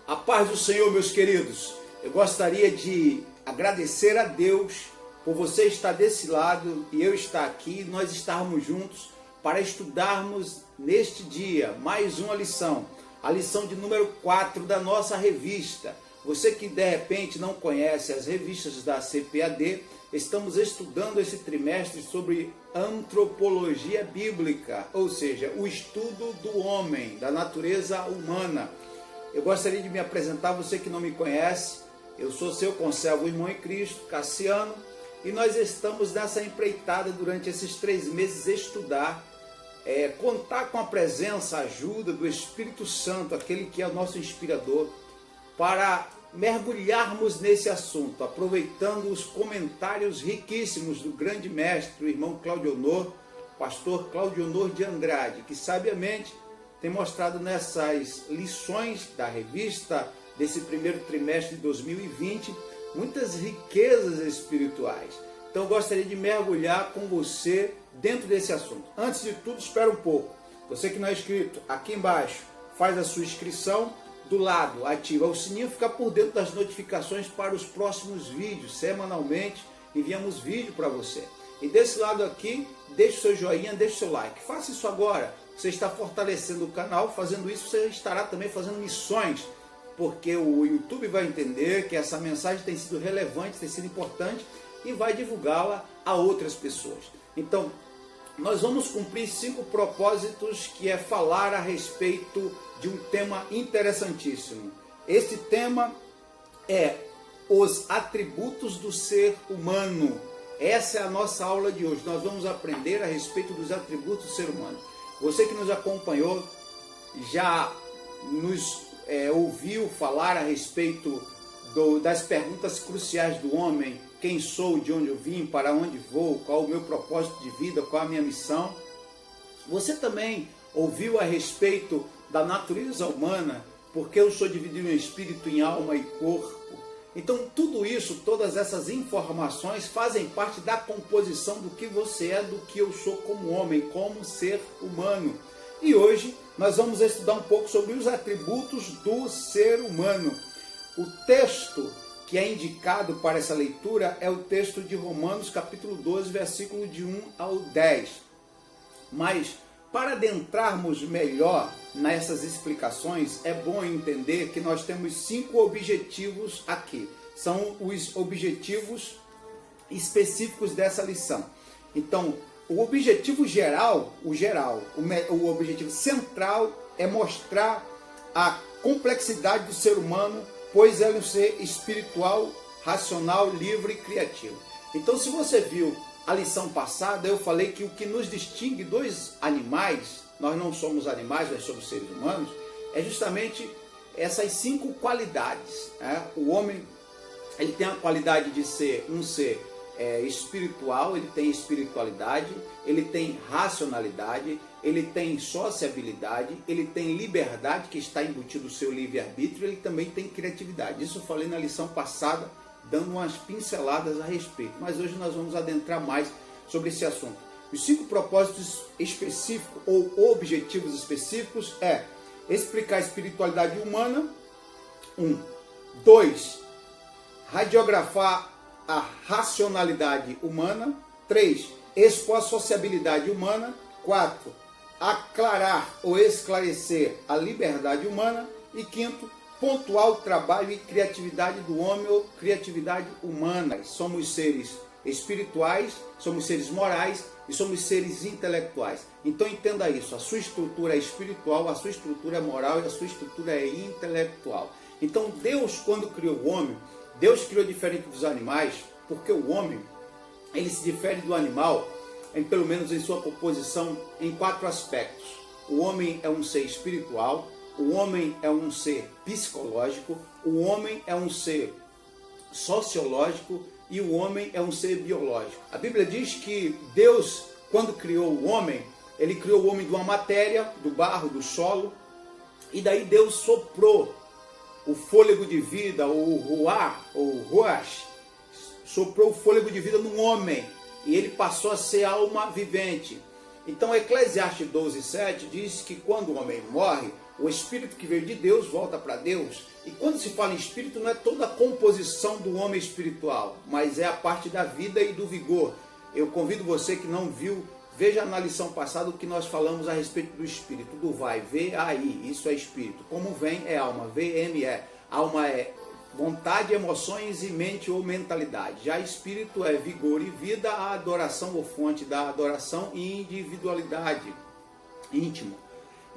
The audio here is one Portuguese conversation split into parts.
A paz do Senhor, meus queridos. Eu gostaria de agradecer a Deus por você estar desse lado e eu estar aqui, nós estarmos juntos para estudarmos neste dia mais uma lição, a lição de número 4 da nossa revista. Você que de repente não conhece as revistas da CPAD, estamos estudando esse trimestre sobre antropologia bíblica, ou seja, o estudo do homem, da natureza humana. Eu gostaria de me apresentar, você que não me conhece, eu sou seu conservo irmão em Cristo, Cassiano, e nós estamos nessa empreitada durante esses 3 meses estudar, contar com a presença, a ajuda do Espírito Santo, aquele que é o nosso inspirador, para mergulharmos nesse assunto, aproveitando os comentários riquíssimos do grande mestre, o irmão Claudionor, pastor Claudionor de Andrade, que sabiamente tem mostrado nessas lições da revista desse primeiro trimestre de 2020 muitas riquezas espirituais. Então eu gostaria de mergulhar com você dentro desse assunto. Antes de tudo, espera um pouco. Você que não é inscrito, aqui embaixo faz a sua inscrição, do lado ativa o sininho, fica por dentro das notificações para os próximos vídeos. Semanalmente enviamos vídeo para você. E desse lado aqui, deixe o seu joinha, deixe o seu like. Faça isso agora. Você está fortalecendo o canal, fazendo isso você estará também fazendo missões, porque o YouTube vai entender que essa mensagem tem sido relevante, tem sido importante e vai divulgá-la a outras pessoas. Então, nós vamos cumprir 5 propósitos, que é falar a respeito de um tema interessantíssimo. Este tema é os atributos do ser humano. Essa é a nossa aula de hoje. Nós vamos aprender a respeito dos atributos do ser humano. Você que nos acompanhou já nos ouviu falar a respeito das perguntas cruciais do homem: quem sou, de onde eu vim, para onde vou, qual o meu propósito de vida, qual a minha missão. Você também ouviu a respeito da natureza humana, porque eu sou dividido em espírito, em alma e corpo. Então tudo isso, todas essas informações fazem parte da composição do que você é, do que eu sou como homem, como ser humano. E hoje nós vamos estudar um pouco sobre os atributos do ser humano. O texto que é indicado para essa leitura é o texto de Romanos capítulo 12, versículo de 1 ao 10. Mas para adentrarmos melhor nessas explicações, é bom entender que nós temos 5 objetivos aqui. São os objetivos específicos dessa lição. Então, o objetivo geral, o objetivo central é mostrar a complexidade do ser humano, pois é um ser espiritual, racional, livre e criativo. Então, se você viu a lição passada, eu falei que o que nos distingue dos animais, nós não somos animais, nós somos seres humanos, é justamente essas 5 qualidades. O homem, ele tem a qualidade de ser um ser espiritual, ele tem espiritualidade, ele tem racionalidade, ele tem sociabilidade, ele tem liberdade, que está embutido no seu livre-arbítrio, ele também tem criatividade. Isso eu falei na lição passada, dando umas pinceladas a respeito. Mas hoje nós vamos adentrar mais sobre esse assunto. Os 5 propósitos específicos ou objetivos específicos é explicar a espiritualidade humana. 1. 2. Radiografar a racionalidade humana. 3. Expor a sociabilidade humana. 4. Aclarar ou esclarecer a liberdade humana. E 5. Pontuar o trabalho e criatividade do homem ou criatividade humana. Somos seres espirituais, somos seres morais e somos seres intelectuais. Então entenda isso, a sua estrutura é espiritual, a sua estrutura é moral e a sua estrutura é intelectual. Então Deus, quando criou o homem, Deus criou diferente dos animais, porque o homem, ele se difere do animal, pelo menos em sua composição, em 4 aspectos. O homem é um ser espiritual, o homem é um ser psicológico, o homem é um ser sociológico e o homem é um ser biológico. A Bíblia diz que Deus, quando criou o homem, ele criou o homem de uma matéria, do barro, do solo, e daí Deus soprou o fôlego de vida, o ruach, ou ruach, soprou o fôlego de vida no homem, e ele passou a ser alma vivente. Então Eclesiastes 12:7 diz que quando o homem morre, O espírito que veio de Deus volta para Deus. E quando se fala em espírito, não é toda a composição do homem espiritual, mas é a parte da vida e do vigor. Eu convido você que não viu, veja na lição passada o que nós falamos a respeito do espírito, do vai, V-A-I, isso é espírito. Como vem é alma, V-M-E. Alma é vontade, emoções e mente ou mentalidade. Já espírito é vigor e vida, a adoração ou fonte da adoração e individualidade, íntimo.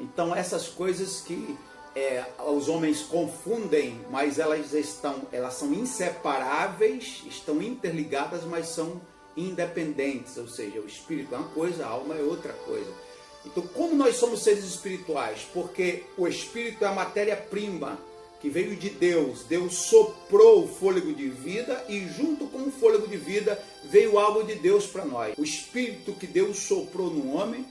Então essas coisas que os homens confundem, mas elas são inseparáveis, estão interligadas, mas são independentes, ou seja, o espírito é uma coisa, a alma é outra coisa. Então, como nós somos seres espirituais? Porque o espírito é a matéria-prima que veio de Deus. Deus soprou o fôlego de vida e junto com o fôlego de vida veio algo de Deus para nós. O espírito que Deus soprou no homem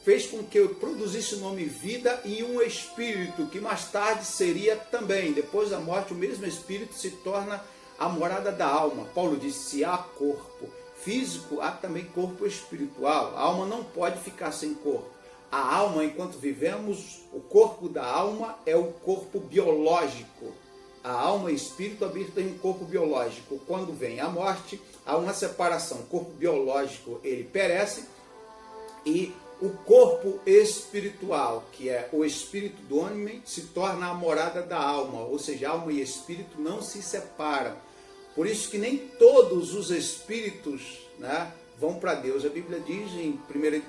fez com que eu produzisse o nome vida e um espírito que mais tarde seria também, depois da morte, o mesmo espírito se torna a morada da alma. Paulo disse, se há corpo físico, há também corpo espiritual. A alma não pode ficar sem corpo. A alma, enquanto vivemos, o corpo da alma é o corpo biológico. A alma e espírito habitam em um corpo biológico. Quando vem a morte, há uma separação. O corpo biológico, ele perece, e o corpo espiritual, que é o espírito do homem, se torna a morada da alma, ou seja, alma e espírito não se separam. Por isso que nem todos os espíritos, né, vão para Deus. A Bíblia diz em 1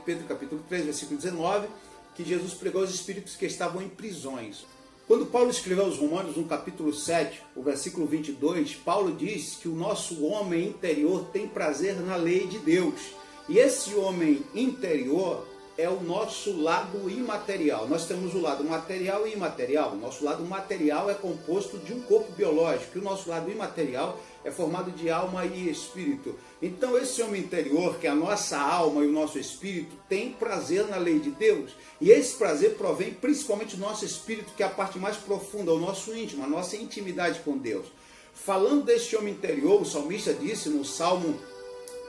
Pedro capítulo 3, versículo 19, que Jesus pregou os espíritos que estavam em prisões. Quando Paulo escreveu aos Romanos, no capítulo 7, o versículo 22, Paulo diz que o nosso homem interior tem prazer na lei de Deus. E esse homem interior é o nosso lado imaterial. Nós temos o lado material e imaterial. O nosso lado material é composto de um corpo biológico, e o nosso lado imaterial é formado de alma e espírito. Então esse homem interior, que é a nossa alma e o nosso espírito, tem prazer na lei de Deus. E esse prazer provém principalmente do nosso espírito, que é a parte mais profunda, o nosso íntimo, a nossa intimidade com Deus. Falando deste homem interior, o salmista disse no Salmo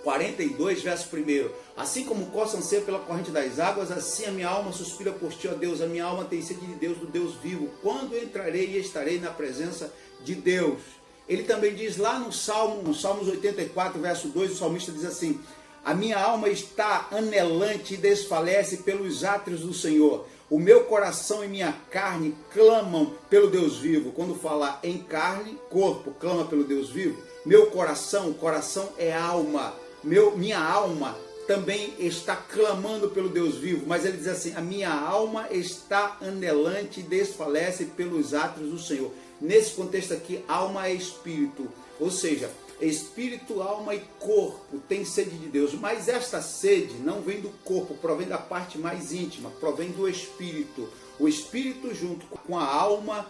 42, verso 1, assim como o corça anseia pela corrente das águas, assim a minha alma suspira por ti, ó Deus, a minha alma tem sede de Deus, do Deus vivo. Quando entrarei e estarei na presença de Deus? Ele também diz lá no Salmos 84, verso 2, o salmista diz assim, a minha alma está anelante e desfalece pelos átrios do Senhor. O meu coração e minha carne clamam pelo Deus vivo. Quando fala em carne, corpo clama pelo Deus vivo. Meu coração, coração é alma. Minha alma também está clamando pelo Deus vivo, mas ele diz assim, a minha alma está anelante e desfalece pelos átrios do Senhor. Nesse contexto aqui, alma é espírito, ou seja, espírito, alma e corpo tem sede de Deus, mas esta sede não vem do corpo, provém da parte mais íntima, provém do espírito. O espírito junto com a alma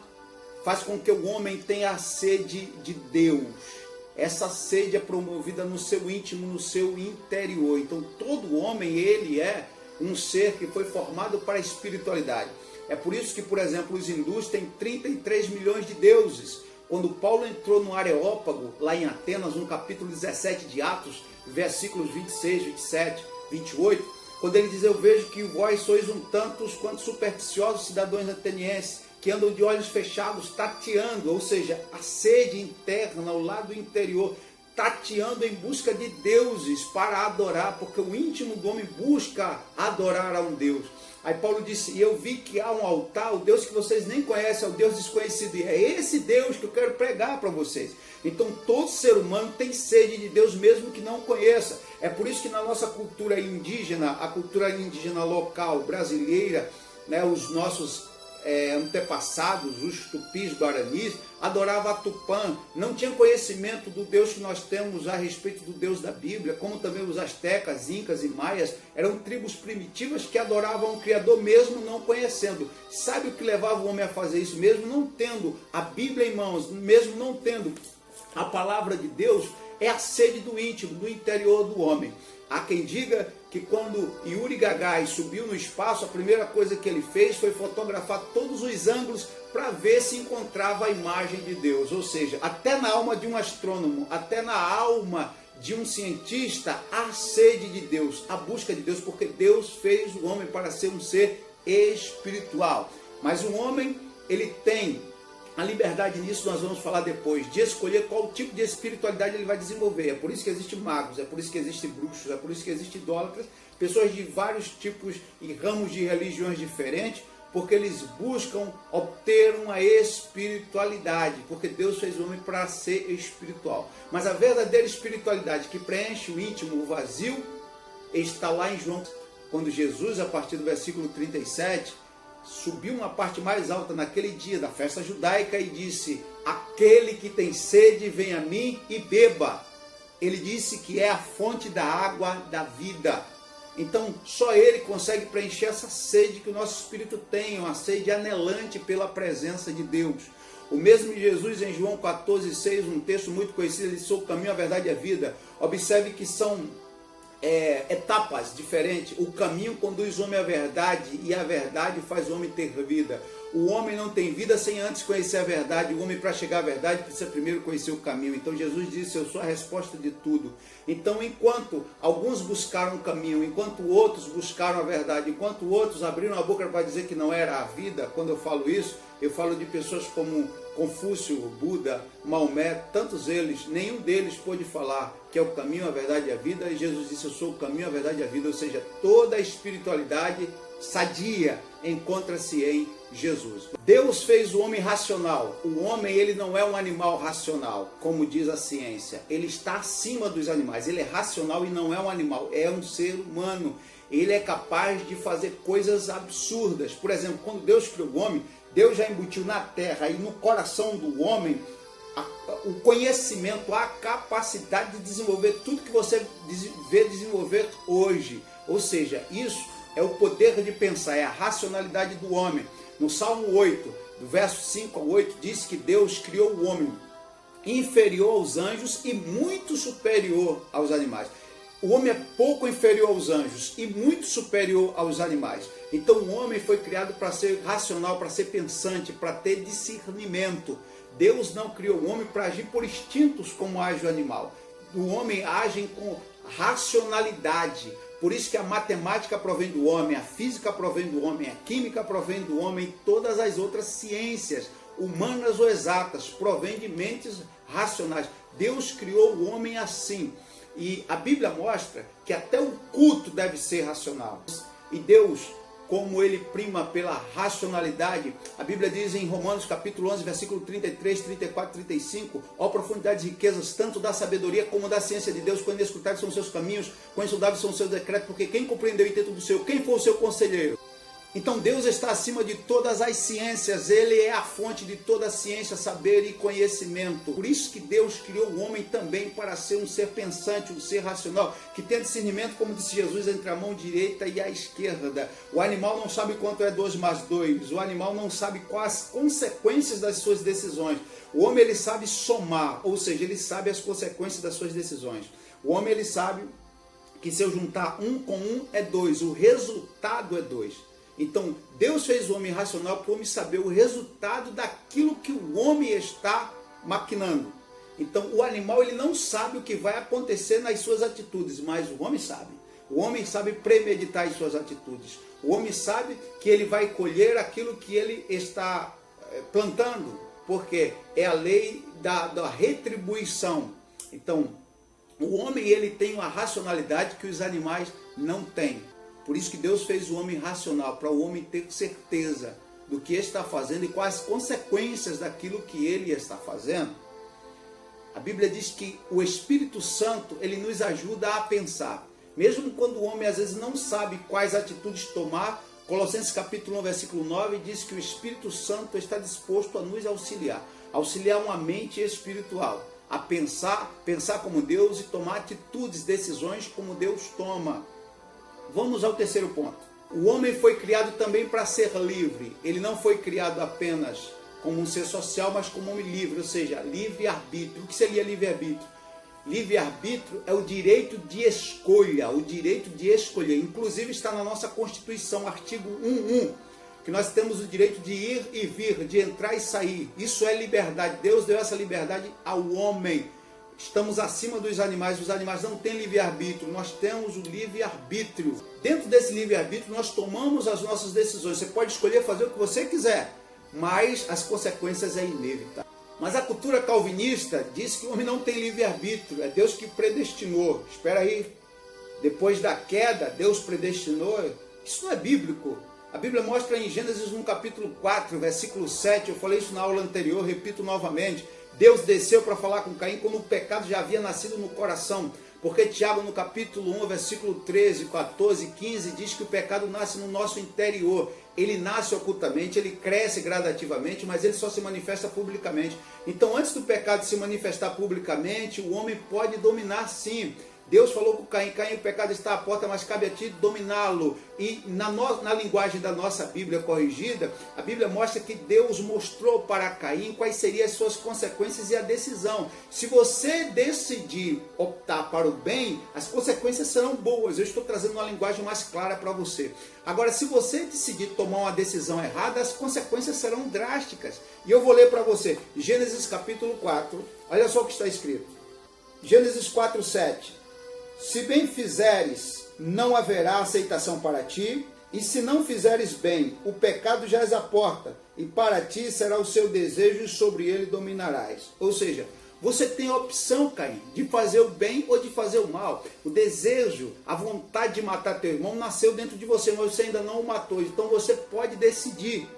faz com que o homem tenha a sede de Deus. Essa sede é promovida no seu íntimo, no seu interior. Então todo homem, ele é um ser que foi formado para a espiritualidade. É por isso que, por exemplo, os hindus têm 33 milhões de deuses. Quando Paulo entrou no Areópago, lá em Atenas, no capítulo 17 de Atos, versículos 26, 27, 28, quando ele diz, eu vejo que vós sois um tantos quanto supersticiosos cidadãos atenienses, que andam de olhos fechados, tateando, ou seja, a sede interna, o lado interior, tateando em busca de deuses para adorar, porque o íntimo do homem busca adorar a um Deus. Aí Paulo disse, e eu vi que há um altar, o Deus que vocês nem conhecem, é o Deus desconhecido, e é esse Deus que eu quero pregar para vocês. Então todo ser humano tem sede de Deus, mesmo que não conheça. É por isso que na nossa cultura indígena, a cultura indígena local brasileira, né, os nossos antepassados, os tupis, guaranis, adoravam a Tupã, não tinham conhecimento do Deus que nós temos a respeito do Deus da Bíblia, como também os astecas, incas e maias, eram tribos primitivas que adoravam o Criador mesmo não conhecendo. Sabe o que levava o homem a fazer isso? Mesmo não tendo a Bíblia em mãos, mesmo não tendo a palavra de Deus, é a sede do íntimo, do interior do homem. Há quem diga que quando Yuri Gagarin subiu no espaço, a primeira coisa que ele fez foi fotografar todos os ângulos para ver se encontrava a imagem de Deus. Ou seja, até na alma de um astrônomo, até na alma de um cientista, há sede de Deus, a busca de Deus, porque Deus fez o homem para ser um ser espiritual. Mas o homem, ele tem a liberdade nisso, nós vamos falar depois, de escolher qual tipo de espiritualidade ele vai desenvolver. É por isso que existem magos, é por isso que existem bruxos, é por isso que existem idólatras, pessoas de vários tipos e ramos de religiões diferentes, porque eles buscam obter uma espiritualidade, porque Deus fez o homem para ser espiritual. Mas a verdadeira espiritualidade que preenche o íntimo, o vazio, está lá em João, quando Jesus, a partir do versículo 37, subiu uma parte mais alta naquele dia da festa judaica e disse: aquele que tem sede, vem a mim e beba. Ele disse que é a fonte da água da vida. Então, só Ele consegue preencher essa sede que o nosso espírito tem, uma sede anelante pela presença de Deus. O mesmo Jesus, em João 14,6, um texto muito conhecido, ele disse: sou o caminho, a verdade e a vida. Observe que são etapas diferentes. O caminho conduz o homem à verdade e a verdade faz o homem ter vida. O homem não tem vida sem antes conhecer a verdade. O homem, para chegar à verdade, precisa primeiro conhecer o caminho. Então Jesus disse: eu sou a resposta de tudo. Então, enquanto alguns buscaram o caminho, enquanto outros buscaram a verdade, enquanto outros abriram a boca para dizer que não era a vida, quando eu falo isso, eu falo de pessoas como Confúcio, Buda, Maomé, tantos eles, nenhum deles pôde falar que é o caminho, a verdade e a vida. E Jesus disse: eu sou o caminho, a verdade e a vida. Ou seja, toda a espiritualidade sadia encontra-se em Jesus. Deus fez o homem racional. O homem, ele não é um animal racional, como diz a ciência. Ele está acima dos animais. Ele é racional e não é um animal, é um ser humano. Ele é capaz de fazer coisas absurdas. Por exemplo, quando Deus criou o homem, Deus já embutiu na terra e no coração do homem o conhecimento, a capacidade de desenvolver tudo que você vê desenvolver hoje. Ou seja, isso é o poder de pensar, é a racionalidade do homem. No Salmo 8, do verso 5 ao 8, diz que Deus criou o homem inferior aos anjos e muito superior aos animais. O homem é pouco inferior aos anjos e muito superior aos animais. Então o homem foi criado para ser racional, para ser pensante, para ter discernimento. Deus não criou o homem para agir por instintos como age o animal. O homem age com racionalidade. Por isso que a matemática provém do homem, a física provém do homem, a química provém do homem, todas as outras ciências, humanas ou exatas, provém de mentes racionais. Deus criou o homem assim. E a Bíblia mostra que até o culto deve ser racional. E Deus, como Ele prima pela racionalidade, a Bíblia diz em Romanos capítulo 11, versículo 33, 34, 35, ó profundidades e riquezas, tanto da sabedoria como da ciência de Deus, quão inescrutáveis são os seus caminhos, quão insondáveis são os seus decretos, porque quem compreendeu o intento do seu, quem foi o seu conselheiro? Então Deus está acima de todas as ciências, Ele é a fonte de toda a ciência, saber e conhecimento. Por isso que Deus criou o homem também para ser um ser pensante, um ser racional, que tenha discernimento, como disse Jesus, entre a mão direita e a esquerda. O animal não sabe quanto é 2 mais 2, o animal não sabe quais as consequências das suas decisões. O homem, ele sabe somar, ou seja, ele sabe as consequências das suas decisões. O homem, ele sabe que se eu juntar 1 com 1 é 2, o resultado é 2. Então, Deus fez o homem racional para o homem saber o resultado daquilo que o homem está maquinando. Então, o animal, ele não sabe o que vai acontecer nas suas atitudes, mas o homem sabe. O homem sabe premeditar as suas atitudes. O homem sabe que ele vai colher aquilo que ele está plantando, porque é a lei da retribuição. Então, o homem, ele tem uma racionalidade que os animais não têm. Por isso que Deus fez o homem racional, para o homem ter certeza do que está fazendo e quais as consequências daquilo que ele está fazendo. A Bíblia diz que o Espírito Santo, ele nos ajuda a pensar. Mesmo quando o homem às vezes não sabe quais atitudes tomar, Colossenses capítulo 1, versículo 9, diz que o Espírito Santo está disposto a nos auxiliar. Auxiliar uma mente espiritual, a pensar como Deus e tomar atitudes, decisões como Deus toma. Vamos ao terceiro ponto. O homem foi criado também para ser livre. Ele não foi criado apenas como um ser social, mas como um homem livre, ou seja, livre-arbítrio. O que seria livre-arbítrio? Livre-arbítrio é o direito de escolha, o direito de escolher. Inclusive está na nossa Constituição, artigo 1.1, que nós temos o direito de ir e vir, de entrar e sair. Isso é liberdade. Deus deu essa liberdade ao homem. estamos acima dos animais. Os animais não têm livre-arbítrio, nós temos o livre-arbítrio. Dentro desse livre-arbítrio nós tomamos as nossas decisões. Você pode escolher fazer o que você quiser, mas as consequências é inevitável. Mas a cultura calvinista diz que o homem não tem livre-arbítrio, é Deus que predestinou. Espera aí, depois da queda, Deus predestinou? Isso não é bíblico. A Bíblia mostra em Gênesis no capítulo 4, versículo 7, eu falei isso na aula anterior, repito novamente, Deus desceu para falar com Caim quando o pecado já havia nascido no coração, porque Tiago no capítulo 1, versículo 13, 14, 15, diz que o pecado nasce no nosso interior, ele nasce ocultamente, ele cresce gradativamente, mas ele só se manifesta publicamente. Então antes do pecado se manifestar publicamente, o homem pode dominar sim. Deus falou com Caim, Caim, o pecado está à porta, mas cabe a ti dominá-lo. E na linguagem da nossa Bíblia corrigida, a Bíblia mostra que Deus mostrou para Caim quais seriam as suas consequências e a decisão. Se você decidir optar para o bem, as consequências serão boas. Eu estou trazendo uma linguagem mais clara para você. Agora, se você decidir tomar uma decisão errada, as consequências serão drásticas. E eu vou ler para você, Gênesis capítulo 4, olha só o que está escrito. Gênesis 4, 7. Se bem fizeres, não haverá aceitação para ti, e se não fizeres bem, o pecado jaz à porta, e para ti será o seu desejo, e sobre ele dominarás. Ou seja, você tem a opção, Caim, de fazer o bem ou de fazer o mal. O desejo, a vontade de matar teu irmão nasceu dentro de você, mas você ainda não o matou. Então você pode decidir.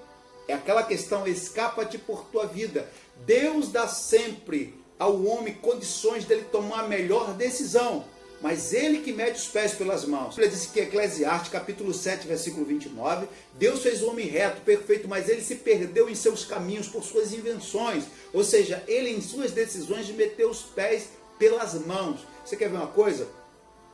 É aquela questão, escapa-te por tua vida. Deus dá sempre ao homem condições dele tomar a melhor decisão. Mas ele que mede os pés pelas mãos. Ele disse que Eclesiastes, capítulo 7, versículo 29, Deus fez o homem reto, perfeito, mas ele se perdeu em seus caminhos por suas invenções. Ou seja, ele em suas decisões de meter os pés pelas mãos. Você quer ver uma coisa?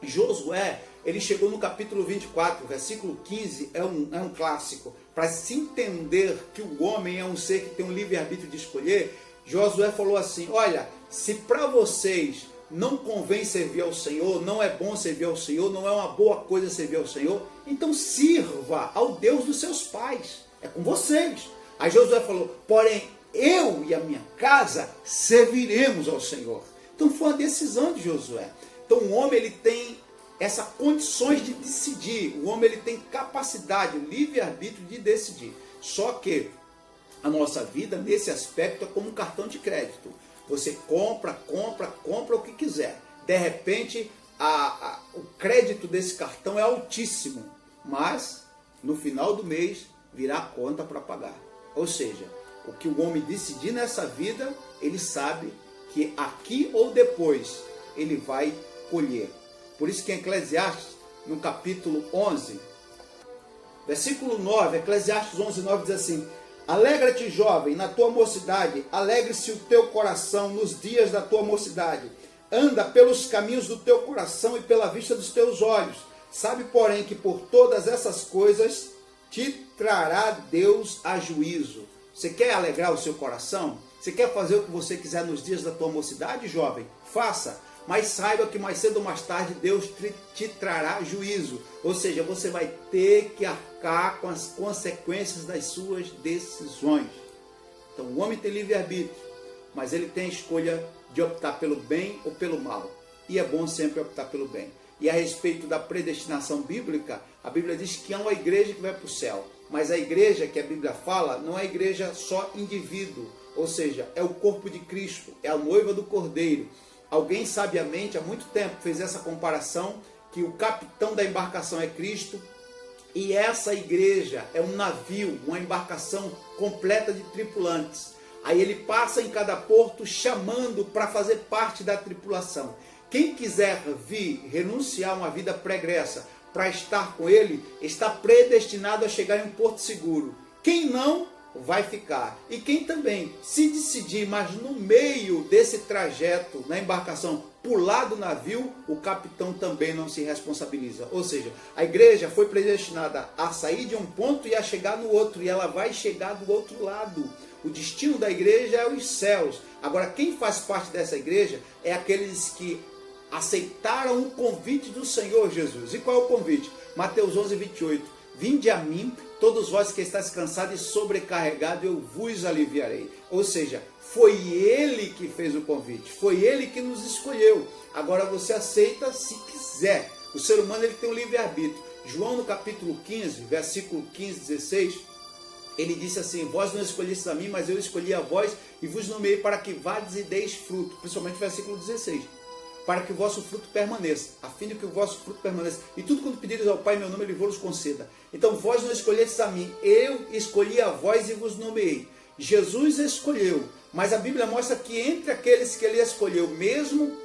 Josué, ele chegou no capítulo 24, versículo 15, é um clássico. Para se entender que o homem é um ser que tem um livre-arbítrio de escolher, Josué falou assim, olha, se para vocês não convém servir ao Senhor, não é bom servir ao Senhor, não é uma boa coisa servir ao Senhor, então sirva ao Deus dos seus pais, é com vocês. Aí Josué falou, porém eu e a minha casa serviremos ao Senhor. Então foi uma decisão de Josué. Então o homem ele tem essas condições de decidir, o homem ele tem capacidade, o livre-arbítrio de decidir. Só que a nossa vida nesse aspecto é como um cartão de crédito. Você compra o que quiser. De repente, o crédito desse cartão é altíssimo, mas no final do mês virá a conta para pagar. Ou seja, o que o homem decidir nessa vida, ele sabe que aqui ou depois ele vai colher. Por isso que em Eclesiastes, no capítulo 11, versículo 9, Eclesiastes 11, 9 diz assim, alegra-te, jovem, na tua mocidade, alegre-se o teu coração nos dias da tua mocidade. Anda pelos caminhos do teu coração e pela vista dos teus olhos. Sabe, porém, que por todas essas coisas te trará Deus a juízo. Você quer alegrar o seu coração? Você quer fazer o que você quiser nos dias da tua mocidade, jovem? Faça. Mas saiba que mais cedo ou mais tarde Deus te trará juízo. Ou seja, você vai ter que arcar com as consequências das suas decisões. Então o homem tem livre-arbítrio, mas ele tem a escolha de optar pelo bem ou pelo mal. E é bom sempre optar pelo bem. E a respeito da predestinação bíblica, a Bíblia diz que há uma igreja que vai para o céu. Mas a igreja que a Bíblia fala não é a igreja só indivíduo. Ou seja, é o corpo de Cristo, é a noiva do Cordeiro. Alguém sabiamente, há muito tempo, fez essa comparação, que o capitão da embarcação é Cristo, e essa igreja é um navio, uma embarcação completa de tripulantes. Aí ele passa em cada porto chamando para fazer parte da tripulação. Quem quiser vir renunciar a uma vida pregressa para estar com ele, está predestinado a chegar em um porto seguro. Quem não, vai ficar. E quem também se decidir, mas no meio desse trajeto na embarcação pular do navio, o capitão também não se responsabiliza. Ou seja, a igreja foi predestinada a sair de um ponto e a chegar no outro, e ela vai chegar do outro lado. O destino da igreja é os céus. Agora, quem faz parte dessa igreja é aqueles que aceitaram o convite do Senhor Jesus. E qual é o convite? Mateus 11, 28. vinde a mim, todos vós que estáis cansados e sobrecarregados, eu vos aliviarei. Ou seja, foi Ele que fez o convite, foi Ele que nos escolheu. Agora você aceita se quiser. O ser humano ele tem um livre-arbítrio. João no capítulo 15, versículo 15, 16, ele disse assim: vós não escolhestes a mim, mas eu escolhi a vós e vos nomeei para que vades e deis fruto. Principalmente o versículo 16. Para que o vosso fruto permaneça, a fim de que o vosso fruto permaneça. E tudo quanto pedires ao Pai em meu nome, Ele vos conceda. Então vós não escolhestes a mim, eu escolhi a vós e vos nomeei. Jesus escolheu, mas a Bíblia mostra que entre aqueles que Ele escolheu, mesmo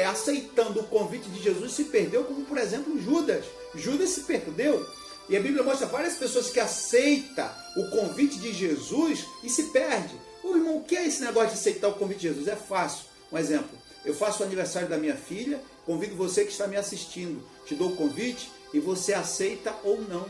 aceitando o convite de Jesus, se perdeu, como por exemplo Judas. Judas se perdeu. E a Bíblia mostra várias pessoas que aceitam o convite de Jesus e se perdem. Ô irmão, o que é esse negócio de aceitar o convite de Jesus? É fácil. Um exemplo. Eu faço o aniversário da minha filha, convido você que está me assistindo, te dou o convite e você aceita ou não.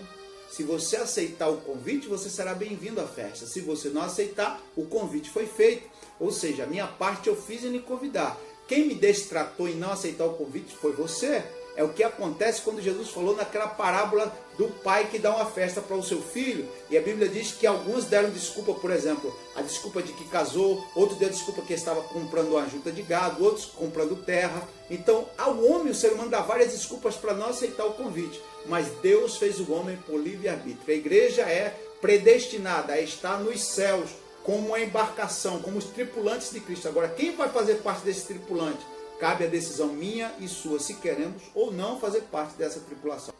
Se você aceitar o convite, você será bem-vindo à festa. Se você não aceitar, o convite foi feito. Ou seja, a minha parte eu fiz em lhe convidar. Quem me destratou em não aceitar o convite foi você. É o que acontece quando Jesus falou naquela parábola do pai que dá uma festa para o seu filho. E a Bíblia diz que alguns deram desculpa, por exemplo, a desculpa de que casou, outros deram desculpa que estava comprando uma junta de gado, outros comprando terra. Então, ao homem, o ser humano dá várias desculpas para não aceitar o convite. Mas Deus fez o homem por livre-arbítrio. A igreja é predestinada a estar nos céus como uma embarcação, como os tripulantes de Cristo. Agora, quem vai fazer parte desse tripulante? Cabe a decisão minha e sua, se queremos ou não fazer parte dessa tripulação.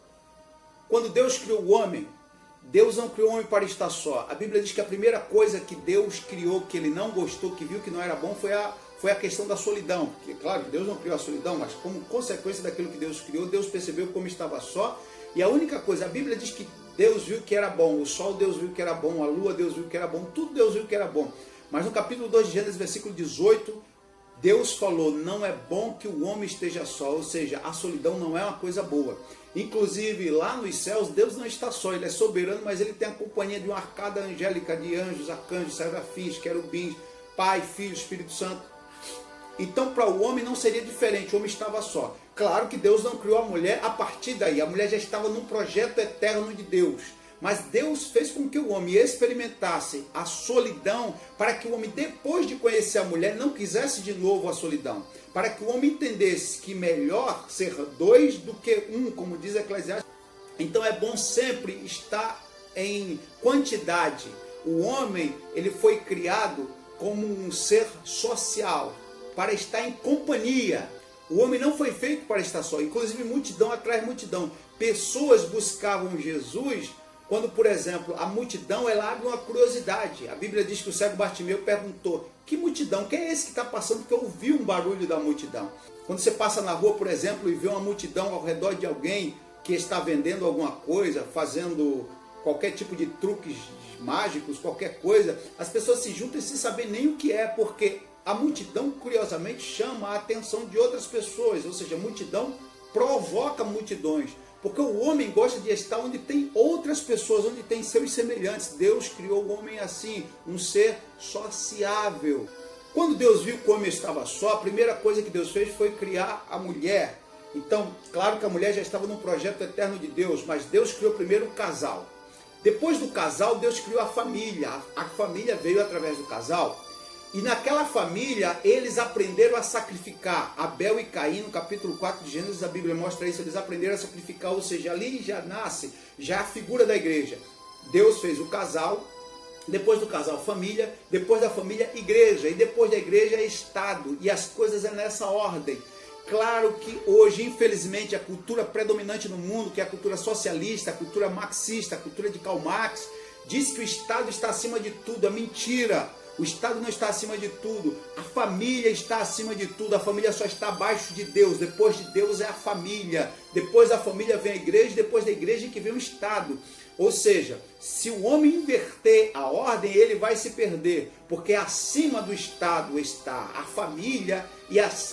Quando Deus criou o homem, Deus não criou o homem para estar só. A Bíblia diz que a primeira coisa que Deus criou, que ele não gostou, que viu que não era bom, foi a questão da solidão. Porque, claro, Deus não criou a solidão, mas como consequência daquilo que Deus criou, Deus percebeu como estava só. E a única coisa, a Bíblia diz que Deus viu que era bom, o sol Deus viu que era bom, a lua Deus viu que era bom, tudo Deus viu que era bom. Mas no capítulo 2 de Gênesis, versículo 18, Deus falou, não é bom que o homem esteja só, ou seja, a solidão não é uma coisa boa. Inclusive, lá nos céus, Deus não está só, Ele é soberano, mas Ele tem a companhia de uma arcada angélica, de anjos, arcanjos, serafins, querubins, Pai, Filho, Espírito Santo. Então, para o homem não seria diferente, o homem estava só. Claro que Deus não criou a mulher a partir daí, a mulher já estava num projeto eterno de Deus. Mas Deus fez com que o homem experimentasse a solidão para que o homem, depois de conhecer a mulher, não quisesse de novo a solidão. Para que o homem entendesse que melhor ser dois do que um, como diz Eclesiastes. Então é bom sempre estar em quantidade. O homem, ele foi criado como um ser social, para estar em companhia. O homem não foi feito para estar só. Inclusive, multidão atrai multidão. Pessoas buscavam Jesus quando, por exemplo, a multidão ela abre uma curiosidade. A Bíblia diz que o cego Bartimeu perguntou: que multidão? Quem é esse que está passando? Porque eu ouvi um barulho da multidão. Quando você passa na rua, por exemplo, e vê uma multidão ao redor de alguém que está vendendo alguma coisa, fazendo qualquer tipo de truques mágicos, qualquer coisa, as pessoas se juntam sem saber nem o que é, porque a multidão, curiosamente, chama a atenção de outras pessoas, ou seja, a multidão provoca multidões, porque o homem gosta de estar onde tem outras pessoas, onde tem seus semelhantes. Deus criou o homem assim, um ser sociável. Quando Deus viu que o homem estava só, a primeira coisa que Deus fez foi criar a mulher. Então, claro que a mulher já estava num projeto eterno de Deus, mas Deus criou primeiro o casal. Depois do casal, Deus criou a família. A família veio através do casal. E naquela família, eles aprenderam a sacrificar. Abel e Caim, no capítulo 4 de Gênesis, a Bíblia mostra isso. Eles aprenderam a sacrificar, ou seja, ali já nasce, já é a figura da igreja. Deus fez o casal, depois do casal, família, depois da família, igreja, e depois da igreja, Estado. E as coisas é nessa ordem. Claro que hoje, infelizmente, a cultura predominante no mundo, que é a cultura socialista, a cultura marxista, a cultura de Karl Marx, diz que o Estado está acima de tudo. É mentira. O Estado não está acima de tudo. A família está acima de tudo. A família só está abaixo de Deus. Depois de Deus é a família. Depois da família vem a igreja. Depois da igreja que vem o Estado. Ou seja, se o homem inverter a ordem, ele vai se perder. Porque acima do Estado está a família.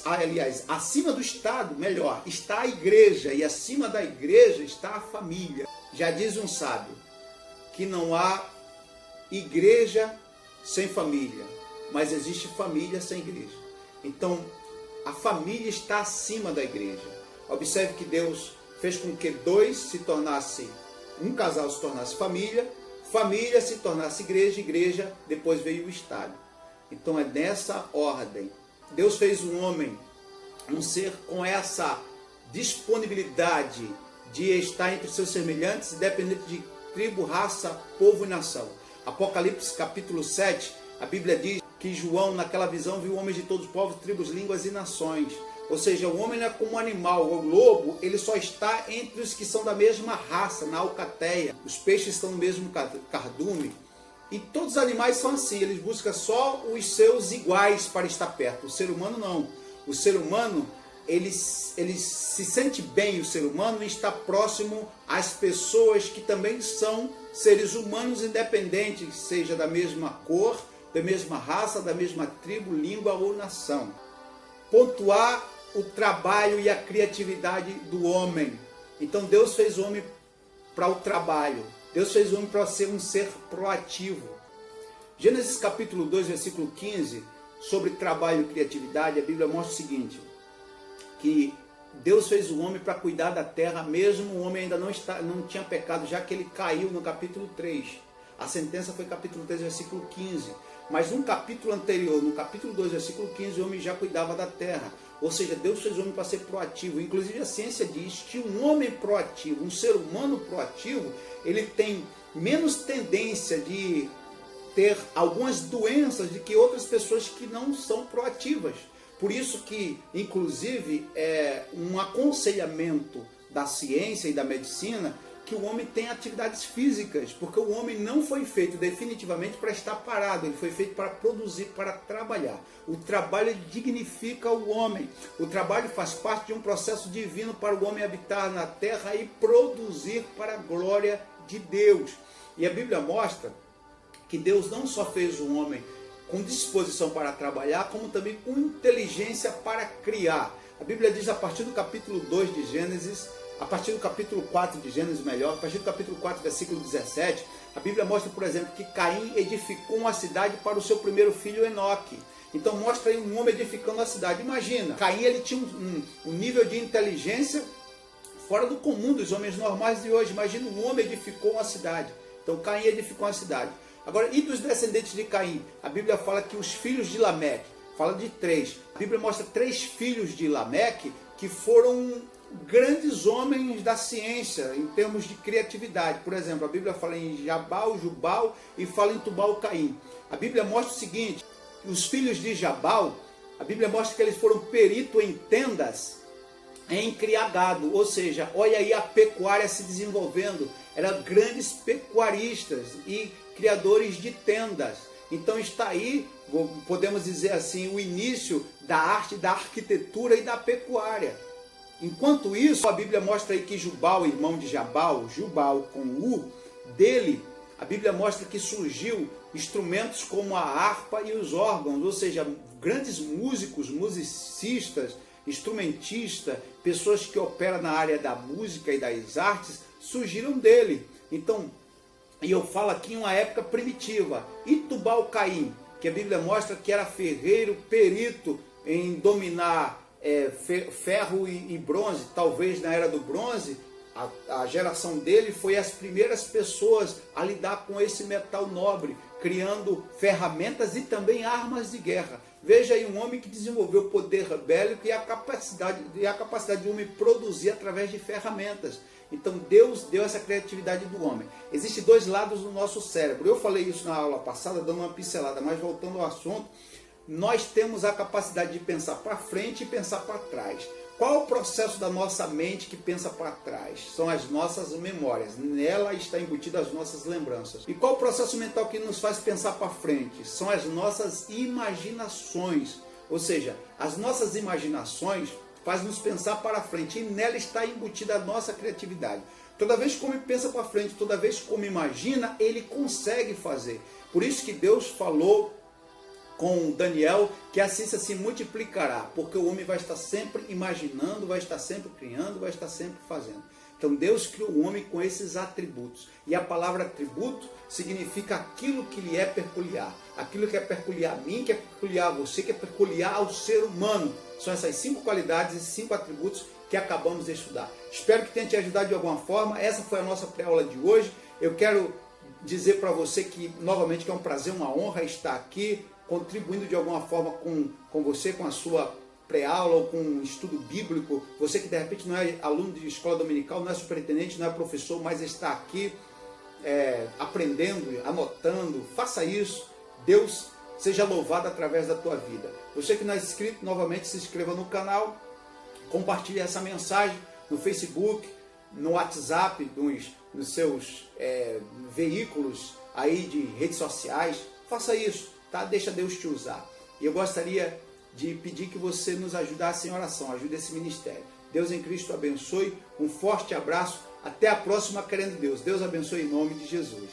Aliás, acima do Estado, melhor, está a igreja. E acima da igreja está a família. Já diz um sábio que não há igreja sem família, mas existe família sem igreja. Então, a família está acima da igreja. Observe que Deus fez com que dois se tornassem um casal se tornasse família, família se tornasse igreja, igreja, depois veio o Estado. Então é nessa ordem. Deus fez o homem um ser com essa disponibilidade de estar entre seus semelhantes, independente de tribo, raça, povo e nação. Apocalipse capítulo 7, a Bíblia diz que João, naquela visão, viu homens de todos os povos, tribos, línguas e nações. Ou seja, o homem não é como um animal. O lobo, ele só está entre os que são da mesma raça, na alcateia. Os peixes estão no mesmo cardume. E todos os animais são assim, eles buscam só os seus iguais para estar perto. O ser humano não. O ser humano, ele se sente bem, o ser humano, em estar próximo às pessoas que também são seres humanos independentes, seja da mesma cor, da mesma raça, da mesma tribo, língua ou nação. Pontuar o trabalho e a criatividade do homem. Então Deus fez o homem para o trabalho. Deus fez o homem para ser um ser proativo. Gênesis capítulo 2, versículo 15, sobre trabalho e criatividade, a Bíblia mostra o seguinte, que Deus fez o homem para cuidar da terra, mesmo o homem ainda não tinha pecado, já que ele caiu no capítulo 3. A sentença foi capítulo 3, versículo 15. Mas no capítulo anterior, no capítulo 2, versículo 15, o homem já cuidava da terra. Ou seja, Deus fez o homem para ser proativo. Inclusive a ciência diz que um homem proativo, um ser humano proativo, ele tem menos tendência de ter algumas doenças do que outras pessoas que não são proativas. Por isso que, inclusive, é um aconselhamento da ciência e da medicina que o homem tem atividades físicas, porque o homem não foi feito definitivamente para estar parado, ele foi feito para produzir, para trabalhar. O trabalho dignifica o homem. O trabalho faz parte de um processo divino para o homem habitar na terra e produzir para a glória de Deus. E a Bíblia mostra que Deus não só fez o homem com disposição para trabalhar, como também com inteligência para criar. A Bíblia diz a partir do capítulo 2 de Gênesis, a partir do capítulo 4 de Gênesis, melhor, a partir do capítulo 4, versículo 17, a Bíblia mostra, por exemplo, que Caim edificou uma cidade para o seu primeiro filho Enoque. Então mostra aí um homem edificando a cidade. Imagina, Caim ele tinha um nível de inteligência fora do comum dos homens normais de hoje. Imagina, um homem edificou uma cidade. Então Caim edificou uma cidade. Agora, e dos descendentes de Caim? A Bíblia fala que os filhos de Lameque, fala de 3. A Bíblia mostra 3 filhos de Lameque que foram grandes homens da ciência em termos de criatividade. Por exemplo, a Bíblia fala em Jabal, Jubal e fala em Tubal-Caim. A Bíblia mostra o seguinte, os filhos de Jabal, a Bíblia mostra que eles foram peritos em tendas, em criar gado, ou seja, olha aí a pecuária se desenvolvendo, eram grandes pecuaristas e criadores de tendas. Então está aí, podemos dizer assim, o início da arte, da arquitetura e da pecuária. Enquanto isso, a Bíblia mostra aí que Jubal, irmão de Jabal, Jubal com U, dele, a Bíblia mostra que surgiu instrumentos como a harpa e os órgãos, ou seja, grandes músicos, musicistas, instrumentistas, pessoas que operam na área da música e das artes, surgiram dele. Então, e eu falo aqui em uma época primitiva. E Tubal-Caim, que a Bíblia mostra que era ferreiro, perito em dominar ferro e bronze, talvez na era do bronze, a geração dele foi as primeiras pessoas a lidar com esse metal nobre, criando ferramentas e também armas de guerra. Veja aí um homem que desenvolveu o poder bélico e a capacidade de homem produzir através de ferramentas. Então Deus deu essa criatividade do homem. Existem 2 lados do nosso cérebro. Eu falei isso na aula passada, dando uma pincelada, mas voltando ao assunto, nós temos a capacidade de pensar para frente e pensar para trás. Qual o processo da nossa mente que pensa para trás? São as nossas memórias. Nela está embutidas as nossas lembranças. E qual o processo mental que nos faz pensar para frente? São as nossas imaginações. Ou seja, as nossas imaginações fazem nos pensar para frente. E nela está embutida a nossa criatividade. Toda vez que o homem pensa para frente, toda vez que o homem imagina, ele consegue fazer. Por isso que Deus falou com Daniel, que a ciência se multiplicará, porque o homem vai estar sempre imaginando, vai estar sempre criando, vai estar sempre fazendo. Então Deus criou o homem com esses atributos. E a palavra atributo significa aquilo que lhe é peculiar. Aquilo que é peculiar a mim, que é peculiar a você, que é peculiar ao ser humano. São essas 5 qualidades e 5 atributos que acabamos de estudar. Espero que tenha te ajudado de alguma forma. Essa foi a nossa pré-aula de hoje. Eu quero dizer para você que, novamente, que é um prazer, uma honra estar aqui, contribuindo de alguma forma com você, com a sua pré-aula ou com um estudo bíblico. Você que de repente não é aluno de escola dominical, não é superintendente, não é professor, mas está aqui aprendendo, anotando. Faça isso. Deus seja louvado através da tua vida. Você que não é inscrito, novamente se inscreva no canal, compartilhe essa mensagem no Facebook, no WhatsApp, nos seus veículos aí de redes sociais. Faça isso, tá? Deixa Deus te usar. E eu gostaria de pedir que você nos ajudasse em oração, ajude esse ministério. Deus em Cristo abençoe, um forte abraço, até a próxima, querendo Deus. Deus abençoe em nome de Jesus.